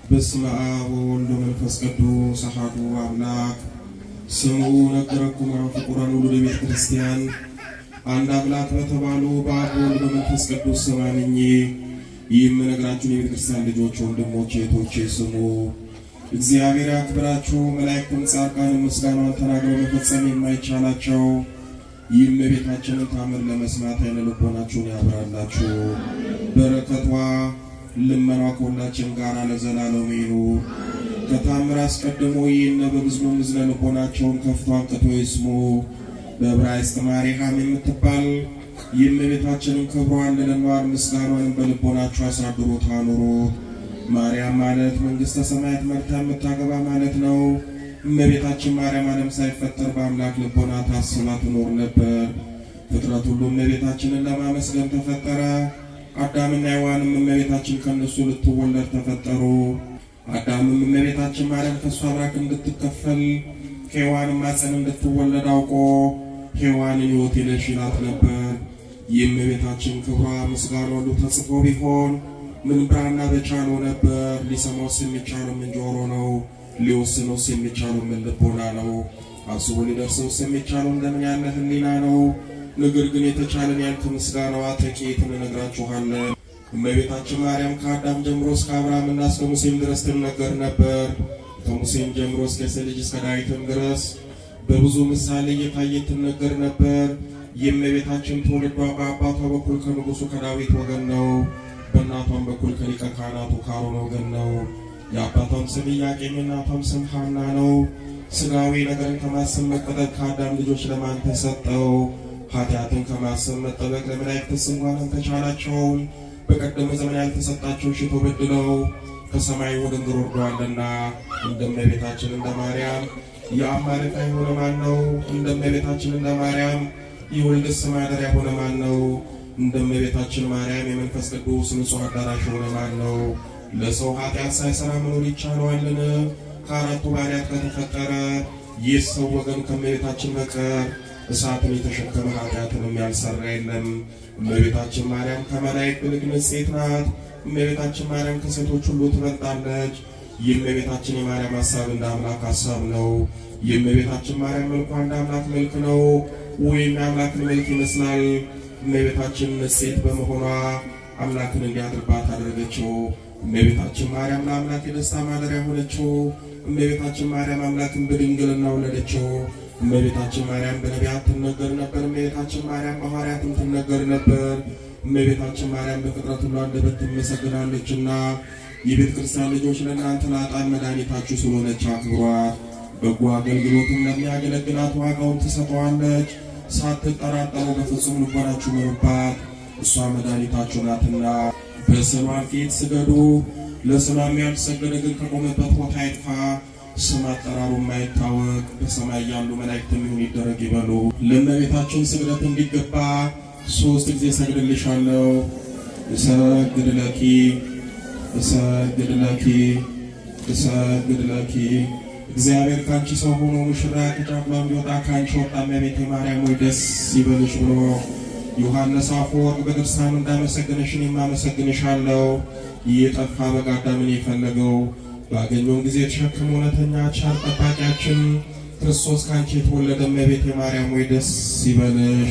በስመ አብ ወወልድ ወመንፈስ ቅዱስ አሐዱ አምላክ። ስሙ ነገረኩም ፍቁራን ሁሉ ለቤተ ክርስቲያን አንድ አምላክ በተባሉ በአብ ወልድ በመንፈስ ቅዱስ ስም አምኜ የምነግራችሁን የቤተ ክርስቲያን ልጆች ወንድሞቼ እህቶቼ ስሙ። እግዚአብሔር ያክብራችሁ። መላእክቱም ጻድቃንም ምስጋናን ተናግረው መፈጸም የማይቻላቸው የእመቤታችንን ታምር ለመስማት ዓይነ ልቦናችሁን ያብራላችሁ። በረከቷ ልመኗ ከሁላችን ጋር ለዘላለም ይኑር። ከታምር አስቀድሞ ይነበብ ሕዝቡ ምዝነ ልቦናቸውን ከፍቶ አንቅቶ ይስሙ። በዕብራይስጥ ማርያም የምትባል የእመቤታችንን ክብሯን ልለኗር ምስጋኗን በልቦናችሁ አሳድሩት አኑሩት። ማርያም ማለት መንግሥተ ሰማያት መርታ የምታገባ ማለት ነው። እመቤታችን ማርያም ዓለም ሳይፈጠር በአምላክ ልቦና ታስባ ትኖር ነበር። ፍጥረት ሁሉ እመቤታችንን ለማመስገን ተፈጠረ። አዳምና ሔዋንም እመቤታችን ከነሱ ልትወለድ ተፈጠሩ። አዳምም እመቤታችን ማርያም ከሷ አብራክ እንድትከፈል ከሔዋንም ማፀን እንድትወለድ አውቆ ሔዋንን ሕይወት ነሽ ይላት ነበር። የእመቤታችን ክብሯ ምስጋና ሁሉ ተጽፎ ቢሆን ምን ብራና በቻለው ነበር። ሊሰማውስ የሚቻለው ምን ጆሮ ነው? ሊወስነውስ የሚቻለው ምን ልቦና ነው? አስቦ ሊደርሰውስ የሚቻለው እንደምን ያለ ሕሊና ነው? ነገር ግን የተቻለን ያልክ ምስጋናዋ ጥቂት እንነግራችኋለን። እመቤታችን ማርያም ከአዳም ጀምሮ እስከ አብርሃምና እስከ ሙሴም ድረስ ትነገር ነበር። ከሙሴም ጀምሮ እስከ ሰው ልጅ እስከ ዳዊትም ድረስ በብዙ ምሳሌ እየታየች ትነገር ነበር። የእመቤታችን ትውልዷ በአባቷ በኩል ከንጉሱ ከዳዊት ወገን ነው። በእናቷም በኩል ከሊቀ ካህናቱ ከአሮን ወገን ነው። የአባቷም ስም ኢያቄም የእናቷም ስም ሐና ነው። ሥጋዊ ነገርን ከማሰብ መጠበቅ ከአዳም ልጆች ለማን ተሰጠው? ኃጢአትን ከማሰብ መጠበቅ ለመላእክትስ እንኳን አልተቻላቸውም። በቀደመ ዘመን ያልተሰጣቸው ሽቶ በድለው ከሰማይ ወደ ምድር ወርደዋልና። እንደ እመቤታችን እንደ ማርያም የአብ ማረፊያ የሆነ ማን ነው? እንደ እመቤታችን እንደ ማርያም የወልድስ ማደሪያ የሆነ ማን ነው? እንደ እመቤታችን ማርያም የመንፈስ ቅዱስ ንጹሕ አዳራሽ የሆነ ማን ነው? ለሰው ኃጢአት ሳይሰራ መኖር ይቻለዋልን? ከአራቱ ባሕርያት ከተፈጠረ ይህ ሰው ወገን ከእመቤታችን በቀር እሳትን የተሸከመ ኃጢአትንም ያልሰራ የለም። እመቤታችን ማርያም ከመላእክት ይልቅ ንጽሕት ናት። እመቤታችን ማርያም ከሴቶች ሁሉ ትበልጣለች። የእመቤታችን የማርያም ሐሳብ እንደ አምላክ ሐሳብ ነው። የእመቤታችን ማርያም መልኳ እንደ አምላክ መልክ ነው፣ ወይም የአምላክን መልክ ይመስላል። እመቤታችን ንጽሕት በመሆኗ አምላክን እንዲያድርባት አደረገችው። እመቤታችን ማርያም ለአምላክ የደስታ ማደሪያ ሆነችው። እመቤታችን ማርያም አምላክን በድንግልና ወለደችው። እመቤታችን ማርያም በነቢያት ትነገር ነበር። እመቤታችን ማርያም በሐዋርያትም ትነገር ነበር። እመቤታችን ማርያም በፍጥረት ሁሉ አንደበት ትመሰግናለችና የቤተ ክርስቲያን ልጆች ለእናንተ ለኃጥአን መድኃኒታችሁ ስለሆነች አክብሯት። በጎ አገልግሎትም ለሚያገለግላት ዋጋውን ትሰጠዋለች። ሳትጠራጠሩ በፍጹም ልቦናችሁ መኑባት፣ እሷ መድኃኒታችሁ ናትና። በስሟ ፊት ስገዱ። ለስሟም ያልሰገደ ግን ከቆመበት ቦታ አይጥፋ። ስም አጠራሩ የማይታወቅ በሰማይ ያሉ መላእክትም ይሁን ይደረግ ይበሉ። ለእመቤታችን ስግደት እንዲገባ 3 ጊዜ ሰግድልሻለሁ። እሰግድ ለኪ፣ እሰግድ ለኪ፣ እሰግድ ለኪ። እግዚአብሔር ካንቺ ሰው ሆኖ ሙሽራ ከጫጉላ እንዲወጣ ካንቺ ወጣ። እመቤቴ ማርያም ወይ ደስ ይበልሽ ብሎ ዮሐንስ አፈወርቅ በድርሳኑ እንዳመሰገነሽ እኔም አመሰግንሻለሁ። የጠፋ በግ አዳምን የፈለገው ባገኘውን ጊዜ የተሸከመ እውነተኛ ቻር ጠባቂያችን ክርስቶስ ካንቺ የተወለደ እመቤቴ ማርያም ወይ ደስ ይበልሽ።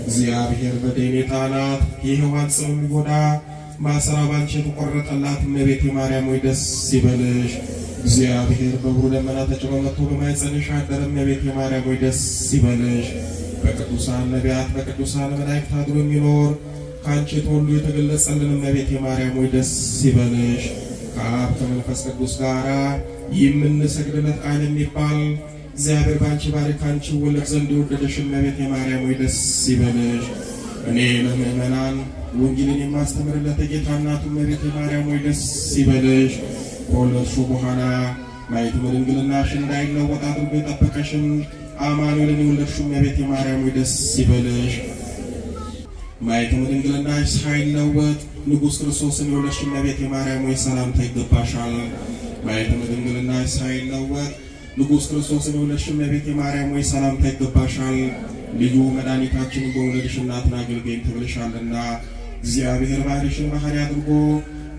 እግዚአብሔር በደዌ የጣላት የሔዋን ጽም የሚጎዳ ማሰራ ባንቺ የተቆረጠላት እመቤቴ ማርያም ወይ ደስ ይበልሽ። እግዚአብሔር በብሩህ ደመና ተጭኖ መጥቶ በማኅፀንሽ አደረ እመቤቴ ማርያም ወይ ደስ ይበልሽ። በቅዱሳን ነቢያት በቅዱሳን መላእክት አድሮ የሚኖር ካንቺ ተወልዶ የተገለጸልን እመቤቴ ማርያም ወይ ደስ ይበልሽ። ከአብ ከመንፈስ ቅዱስ ጋር የምንሰግድለት ቃል የሚባል እግዚአብሔር ባንቺ ባሪ ካንቺ ወለድ ዘንድ የወደደሽ እመቤቴ ማርያም ወይ ደስ ይበልሽ። እኔ ለምእመናን ወንጌልን የማስተምርለት የጌታ እናቱ እመቤቴ ማርያም ወይ ደስ ይበልሽ። ከወለድሽው በኋላ ማየት በድንግልናሽ እንዳይለወጥ አድርጎ የጠበቀሽን አማኑኤልን የወለድሽው እመቤቴ ማርያም ወይ ደስ ይበልሽ። ማየት በድንግልናሽ ሳይለወጥ ንጉሥ ክርስቶስን የወለድሽ እመቤቴ ማርያም ወይ ሰላምታ ይገባሻል። ማየት በድንግልናሽ ሳይለወጥ ንጉሥ ክርስቶስን የወለድሽ እመቤቴ ማርያም ወይ ሰላምታ ይገባሻል። ልዩ መድኃኒታችንን በወለድሽ እናትን አገልጋይን ተብለሻልና እግዚአብሔር ባሕርይሽን ባሕርይ አድርጎ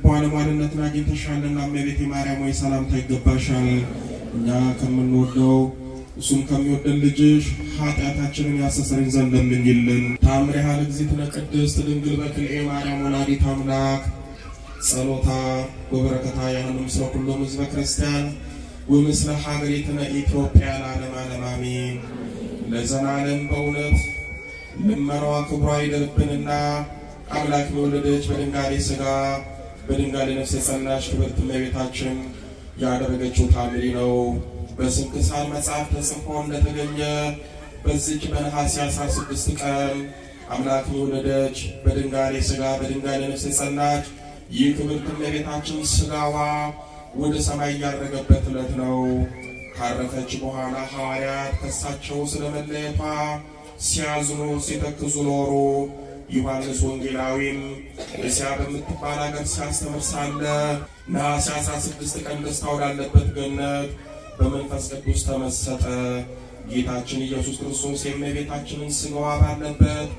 ባለሟልነትን አግኝተሻልና እመቤቴ ማርያም ሆይ ሰላምታ ይገባሻል። እኛ ከምንወደው እሱም ከሚወደን ልጅሽ ኃጢአታችንን ያስተሰርይ ዘንድ ለምኝልን። ታምሪሃ ለእግዝእትነ ቅድስት ድንግል በክልኤ ማርያም ወላዲተ አምላክ ጸሎታ ወበረከታ ያህሉ ምስለ ኩሎም ሕዝበ ክርስቲያን ወምስለ ሀገሪትነ ኢትዮጵያ ለዓለመ ዓለም አሜን። ለዘላለም በእውነት ልመናዋ ክብሯ ይደርብንና አምላክ የወለደች በድንጋሌ ሥጋ በድንጋሌ ነፍስ የጸናች ክብርት እመቤታችን ያደረገችው ታምሪ ነው። በስንክሳር መጽሐፍ ተጽፎ እንደተገኘ በዚች በነሐሴ 16 ቀን አምላክ የወለደች በድንጋሌ ሥጋ በድንጋሌ ነፍስ የጸናች ይህ ክብርት እመቤታችን ሥጋዋ ወደ ሰማይ ያረገበት ዕለት ነው። ካረፈች በኋላ ሐዋርያት ከሳቸው ስለመለየቷ ሲያዝኑ ሲተክዙ ኖሩ። ዮሐንስ ወንጌላዊም እስያ በምትባል አገር ሲያስተምር ሳለ ነሐሴ 16 ቀን ደስታ ወዳለበት ገነት በመንፈስ ቅዱስ ተመሰጠ። ጌታችን ኢየሱስ ክርስቶስ የእመቤታችንን ሥጋዋ ባለበት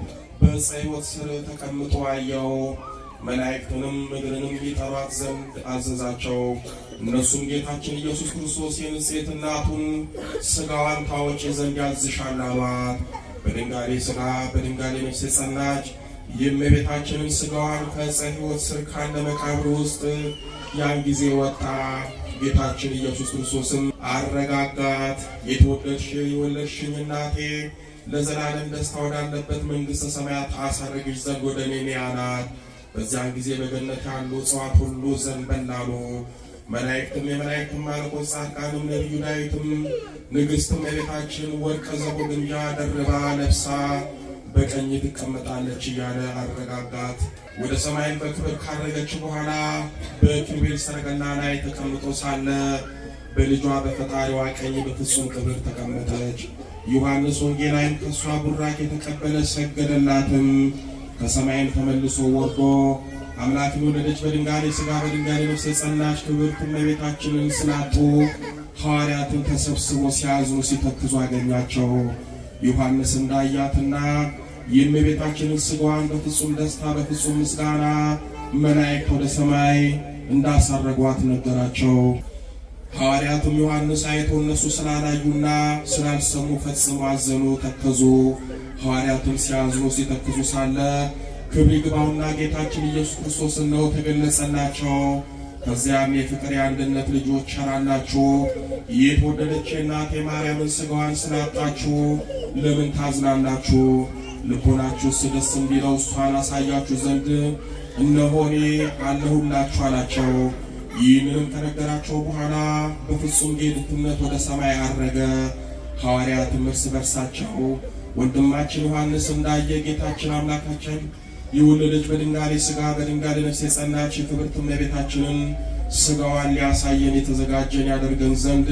በዕፀ ሕይወት ስር ተቀምጦ አየው። መላእክትንም ምድርንም ይጠሯት ዘንድ አዘዛቸው። እነሱም ጌታችን ኢየሱስ ክርስቶስ የንጽሕት እናቱን ሥጋዋን ታወጪ ዘንድ ያዝሻል አሏት። በድንጋሌ ሥጋ በድንጋሌ ነፍስ የጸናች የእመቤታችንን ሥጋዋን ከዕፀ ሕይወት ስር ካለ መቃብር ውስጥ ያን ጊዜ ወጣ። ጌታችን ኢየሱስ ክርስቶስም አረጋጋት። የተወደድሽ የወለድሽኝ እናቴ ለዘላለም ደስታ ወዳለበት መንግሥተ ሰማያት አሳርግሽ ዘንድ ወደ እኔ ነይ አላት። በዚያን ጊዜ በገነት ያሉ እጽዋት ሁሉ ዘንበል አሉ። መላእክትም የመላእክትም አለቆች ጻድቃንም ነቢዩ ዳዊትም ንግሥትም እመቤታችን ወርቀ ዘቦ ግምጃ ደርባ ለብሳ በቀኝ ትቀመጣለች እያለ አረጋጋት። ወደ ሰማይም በክብር ካረገች በኋላ በኪሩቤል ሰረገላ ላይ ተቀምጦ ሳለ በልጇ በፈጣሪዋ ቀኝ በፍጹም ክብር ተቀመጠች። ዮሐንስ ወንጌላዊም ከእሷ ቡራክ የተቀበለ ሰገደላትም። ከሰማይም ተመልሶ ወርዶ አምላክን የወለደች በድንጋሌ ሥጋ በድንጋሌ ነፍስ የጸናች ክብርት እመቤታችንን ስላጡ ሐዋርያትን ተሰብስቦ ሲያዝኑ ሲተክዙ አገኛቸው። ዮሐንስ እንዳያትና የእመቤታችንን ሥጋዋን በፍጹም ደስታ በፍጹም ምስጋና መላእክት ወደ ሰማይ እንዳሳረጓት ነገራቸው። ሐዋርያቱም ዮሐንስ አይቶ እነሱ ስላላዩና ስላልሰሙ ፈጽሞ አዘኑ፣ ተከዙ። ሐዋርያቱም ሲያዝኑ ሲተክዙ ሳለ ክብር ይግባውና ጌታችን ኢየሱስ ክርስቶስ ነው ተገለጸላቸው። ከዚያም የፍቅር የአንድነት ልጆች ቸራላችሁ የተወደደች እናቴ ማርያምን ሥጋዋን ስላጣችሁ ለምን ታዝናላችሁ? ልቦናችሁስ ደስ እንዲለው እሷን አሳያችሁ ዘንድ እነሆ እኔ አለሁላችሁ አላቸው። ይህንንም ከነገራቸው በኋላ በፍጹም ጌትነት ወደ ሰማይ አረገ። ሐዋርያትም እርስ በርሳቸው ወንድማችን ዮሐንስ እንዳየ ጌታችን አምላካችን የወለደች በድንጋሌ ሥጋ በድንጋሌ ነፍስ የጸናች ክብርት እመቤታችንን ሥጋዋን ሊያሳየን የተዘጋጀን ያደርገን ዘንድ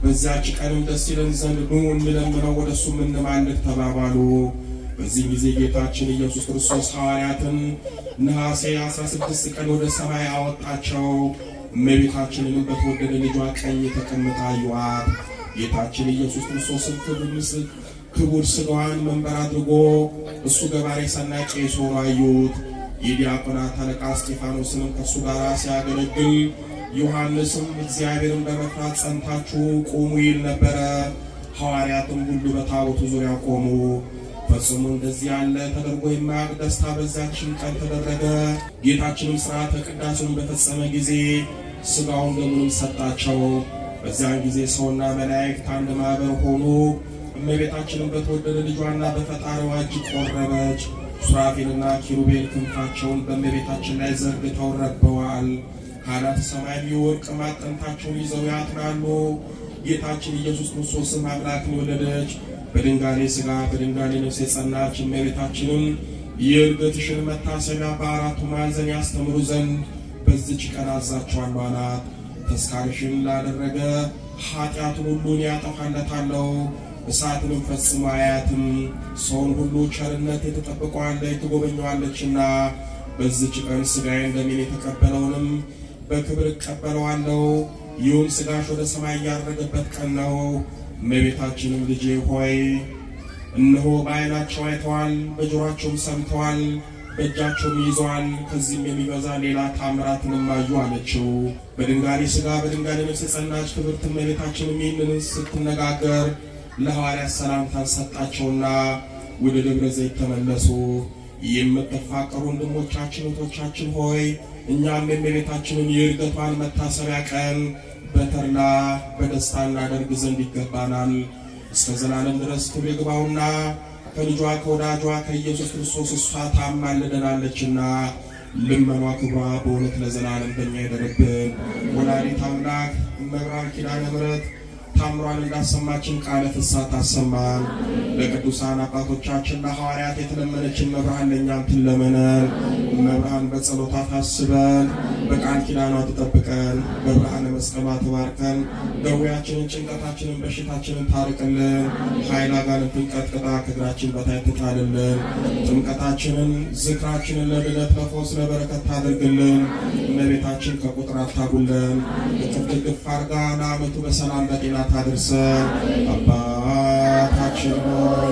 በዚያች ቀንም ደስ ይለን ዘንድ ኑ እንለምነው ወደ እሱም እንማልድ ተባባሉ። በዚህ ጊዜ ጌታችን ኢየሱስ ክርስቶስ ሐዋርያትን ነሐሴ 16 ቀን ወደ ሰማይ አወጣቸው። እመቤታችንንም በተወደደ ልጇ ቀኝ ተቀምጣ አዩአት። ጌታችን ኢየሱስ ክርስቶስን ክቡር ሥጋዋን መንበር አድርጎ እሱ ገባሬ ሰናይ ቄስ ሆኖ አዩት። የዲያቆናት አለቃ እስጢፋኖስንም ከእሱ ጋር ሲያገለግል ዮሐንስም እግዚአብሔርን በመፍራት ጸንታችሁ ቁሙ ይል ነበረ። ሐዋርያትም ሁሉ በታቦቱ ዙሪያ ቆሙ። ፈጽሞ እንደዚህ ያለ ተደርጎ የማያውቅ ደስታ በዚያችን ቀን ተደረገ። ጌታችንም ሥርዓተ ቅዳሴውን በፈጸመ ጊዜ ሥጋውን ደሙንም ሰጣቸው። በዚያን ጊዜ ሰውና መላእክት አንድ ማኅበር ሆኑ። እመቤታችንን በተወደደ ልጇና በፈጣሪዋ እጅግ ቆረበች። ሱራፌልና ኪሩቤል ክንፋቸውን በእመቤታችን ላይ ዘርግተው ረበዋል። ካህናተ ሰማይም የወርቅ ማዕጠንታቸውን ይዘው ያጥናሉ። ጌታችን ኢየሱስ ክርስቶስም አምላክን ወለደች በድንጋሌ ሥጋ በድንጋሌ ነፍስ የጸናች እመቤታችንን የዕርገትሽን መታሰቢያ በአራቱ ማዕዘን ያስተምሩ ዘንድ በዚች ቀን አዛቸዋለሁ አላት። ተስካርሽን ላደረገ ኃጢአቱን ሁሉን ያጠፋለታለሁ፣ እሳትንም ፈጽሞ አያትም። ሰውን ሁሉ ቸርነት የተጠብቀዋለች ትጎበኘዋለችና በዚች ቀን ሥጋዬን ደሜን የተቀበለውንም በክብር እቀበለዋለሁ። ይህም ሥጋሽ ወደ ሰማይ ያረገበት ቀን ነው። እመቤታችንም ልጄ ሆይ እነሆ በዓይናቸው አይተዋል፣ በጆሮአቸውም ሰምተዋል፣ በእጃቸውም ይዘዋል። ከዚህም የሚበዛ ሌላ ታምራትንም አዩ አለችው። በድንጋሌ ሥጋ በድንጋሌ ነፍስ የጸናች ክብርት እመቤታችንም ይህንን ስትነጋገር ለሐዋርያት ሰላምታን ሰጣቸውና ወደ ደብረ ዘይት ተመለሱ። የምትፋቀሩ ወንድሞቻችን እህቶቻችን ሆይ እኛም የእመቤታችንን የዕርገቷን መታሰቢያ ቀን በተድላ በደስታ እናደርግ ዘንድ ይገባናል። እስከ ዘላለም ድረስ ክብር ይግባውና ከልጇ ከወዳጇ ከኢየሱስ ክርስቶስ እሷ ታማልደናለችና ልመኗ ክብሯ በእውነት ለዘላለም በእኛ ይደርብን። ወላዲተ አምላክ እመብርሃን ኪዳነ ምሕረት ታምሯን እንዳሰማችን ቃለ ፍስሐ ታሰማን። ለቅዱሳን አባቶቻችን ለሐዋርያት የተለመነችን መብርሃን ለእኛም ትለመነን። መብርሃን በጸሎታ ታስበን፣ በቃል ኪዳኗ ትጠብቀን፣ በብርሃነ መስቀሏ ትባርከን። ደዌያችንን፣ ጭንቀታችንን፣ በሽታችንን ታርቅልን። ኃይል አጋንንትን ቀጥቅጣ ከእግራችን በታች ትጣልልን። ጥምቀታችንን፣ ዝክራችንን ለድነት ለፈውስ ለበረከት ታድርግልን። እመቤታችን ከቁጥር አታጉለን። እቅፍ ድግፍ አድርጋ ለዓመቱ በሰላም በጤና ታድርሰን። አባታችን ሆይ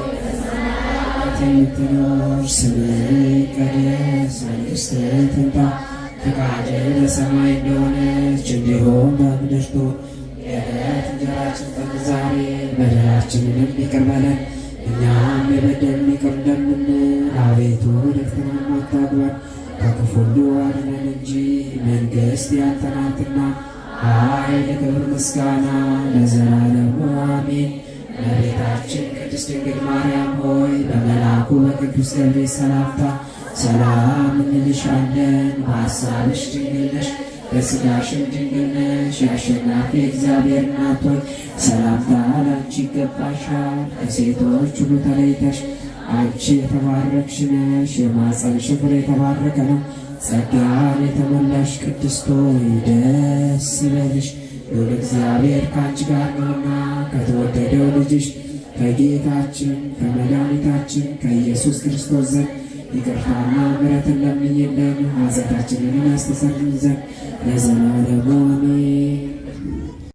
የምትኖር ስምህ ይቀደስ፣ መንግሥትህ ትምጣ፣ ፈቃድህ በሰማይ እንደሆነች እንዲሁም በምድር ትሁን። የዕለት እንጀራችንን ስጠን ዛሬ፣ በደላችንንም ይቅር በለን እኛም የበደሉንን ይቅር እንደምንል፣ አቤቱ ወደ ፈተና አታግባን ከክፉ ሁሉ አድነን እንጂ መንግሥት ያንተ ናትና ኃይል፣ ክብር፣ ምስጋና ለዘላለሙ አሜን። እመቤታችን ቅድስት ድንግል ማርያም ሆይ በመልአኩ በቅዱስ ገብርኤል ሰላምታ ሰላም እንልሻለን። በሐሳብሽ ድንግል ነሽ፣ በሥጋሽም ድንግል ነሽ። የአሸናፊ እግዚአብሔር እናት ሆይ ሰላምታ ላንቺ ይገባሻል። ከሴቶች ሁሉ ተለይተሽ አንቺ የተባረክሽ ነሽ፣ የማኅፀንሽ ፍሬ የተባረከ ነው። ጸጋን የተሞላሽ ቅድስት ሆይ ደስ ይበልሽ፣ ልዑል እግዚአብሔር ከአንቺ ጋር ነውና ከተወደደው ልጅሽ ከጌታችን ከመድኃኒታችን ከኢየሱስ ክርስቶስ ዘንድ ይቅርታና ምሕረትን ለምኝልን ኃጢአታችንን ያስተሰርይልን ዘንድ ለዘላለሙ አሜን።